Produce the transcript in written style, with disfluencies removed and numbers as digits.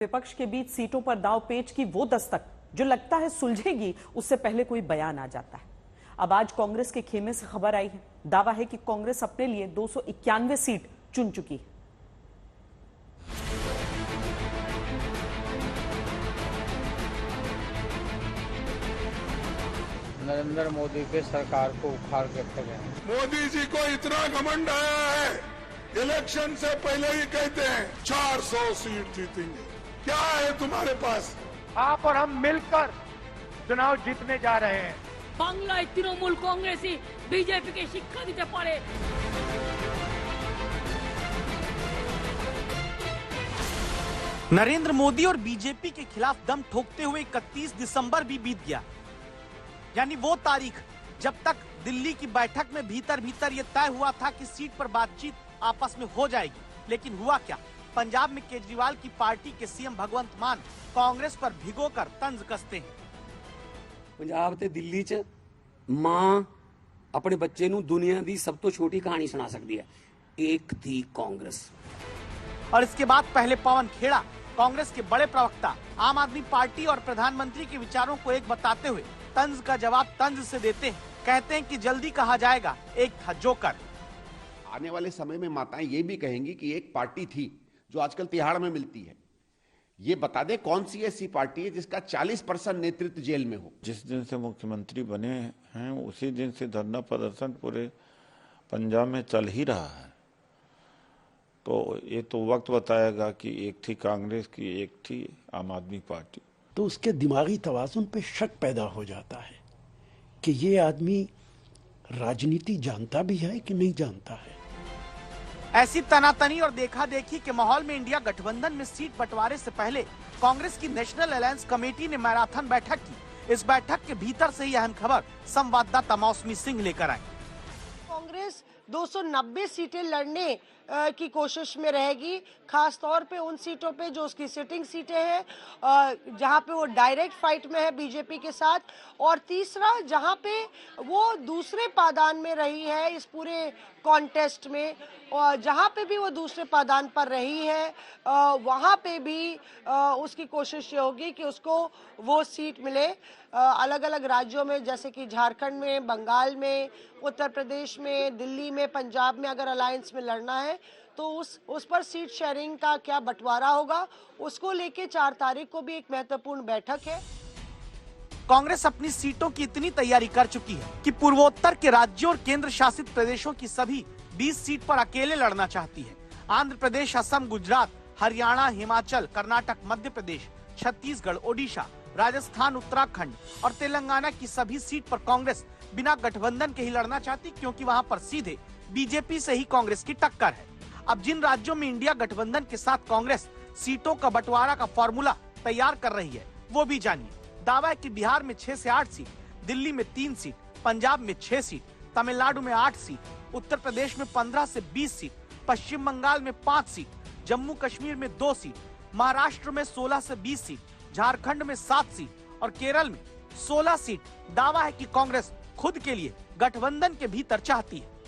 विपक्ष के बीच सीटों पर दांव पेच की वो दस्तक जो लगता है सुलझेगी उससे पहले कोई बयान आ जाता है। अब आज कांग्रेस के खेमे से खबर आई है। दावा है कि कांग्रेस अपने लिए 291 सीट चुन चुकी है। नरेंद्र मोदी के सरकार को उखाड़ के फेंके। मोदी जी को इतना घमंड आया है, इलेक्शन से पहले ही कहते हैं 400 सीट जीतेंगे। क्या है तुम्हारे पास? आप और हम मिलकर चुनाव जीतने जा रहे हैं। बांग्लाय तृणमूल कांग्रेस ही बीजेपी के शिक्षा दीते पारे। नरेंद्र मोदी और बीजेपी के खिलाफ दम ठोकते हुए 31 दिसंबर भी बीत गया, यानी वो तारीख जब तक दिल्ली की बैठक में भीतर भीतर ये तय हुआ था कि सीट पर बातचीत आपस में हो जाएगी। लेकिन हुआ क्या? पंजाब में केजरीवाल की पार्टी के सीएम भगवंत मान कांग्रेस पर भिगोकर तंज कसते हैं। पंजाब ते दिल्ली च मां अपने बच्चे नूं दुनिया दी सब तो छोटी कहानी सुना सकती है, एक थी कांग्रेस। और इसके बाद पहले पवन खेड़ा, कांग्रेस के बड़े प्रवक्ता, आम आदमी पार्टी और प्रधानमंत्री के विचारों को एक बताते हुए तंज का जवाब तंज से देते हैं। कहते हैं कि जल्दी कहा जाएगा एक था जोकर। आने वाले समय में माताएं ये भी कहेंगी कि एक पार्टी थी जो आजकल तिहाड़ में मिलती है। ये बता दे कौन सी ऐसी पार्टी है जिसका 40% नेतृत्व जेल में हो। जिस दिन से मुख्यमंत्री बने हैं उसी दिन से धरना प्रदर्शन पूरे पंजाब में चल ही रहा है। तो ये तो वक्त बताएगा कि एक थी कांग्रेस की, एक थी आम आदमी पार्टी। तो उसके दिमागी तवाज़ुन पे शक पैदा हो जाता है कि ये आदमी राजनीति जानता भी है कि नहीं जानता है। ऐसी तनातनी और देखा देखी के माहौल में इंडिया गठबंधन में सीट बंटवारे से पहले कांग्रेस की नेशनल अलायंस कमेटी ने मैराथन बैठक की। इस बैठक के भीतर से ही अहम खबर संवाददाता मौसमी सिंह लेकर आई। कांग्रेस 290 सीटें लड़ने की कोशिश में रहेगी, खास तौर पे उन सीटों पे जो उसकी सिटिंग सीटें हैं, जहां पे वो डायरेक्ट फाइट में है बीजेपी के साथ, और तीसरा जहां पे वो दूसरे पायदान में रही है इस पूरे कॉन्टेस्ट में, और जहां पे भी वो दूसरे पायदान पर रही है वहां पे भी उसकी कोशिश ये होगी कि उसको वो सीट मिले। अलग अलग राज्यों में जैसे कि झारखंड में, बंगाल में, उत्तर प्रदेश में, दिल्ली में, पंजाब में अगर अलायंस में लड़ना है तो उस पर सीट शेयरिंग का क्या बंटवारा होगा, उसको लेके 4 तारीख को भी एक महत्वपूर्ण बैठक है। कांग्रेस अपनी सीटों की इतनी तैयारी कर चुकी है कि पूर्वोत्तर के राज्यों और केंद्र शासित प्रदेशों की सभी 20 सीट पर अकेले लड़ना चाहती है। आंध्र प्रदेश, असम, गुजरात, हरियाणा, हिमाचल, कर्नाटक, मध्य प्रदेश, छत्तीसगढ़, ओडिशा, राजस्थान, उत्तराखंड और तेलंगाना की सभी सीट पर कांग्रेस बिना गठबंधन के ही लड़ना चाहती, क्योंकि वहां पर सीधे बीजेपी से ही कांग्रेस की टक्कर है। अब जिन राज्यों में इंडिया गठबंधन के साथ कांग्रेस सीटों का बंटवारा का फॉर्मूला तैयार कर रही है वो भी जानिए। दावा है कि बिहार में 6 से 8 सीट, दिल्ली में 3 सीट, पंजाब में 6 सीट, तमिलनाडु में 8 सीट, उत्तर प्रदेश में 15 से 20 सीट, पश्चिम बंगाल में 5 सीट, जम्मू कश्मीर में 2 सीट, महाराष्ट्र में 16 से 20 सीट, झारखंड में 7 सीट और केरल में 16 सीट। दावा है कि कांग्रेस खुद के लिए गठबंधन के भीतर चाहती है।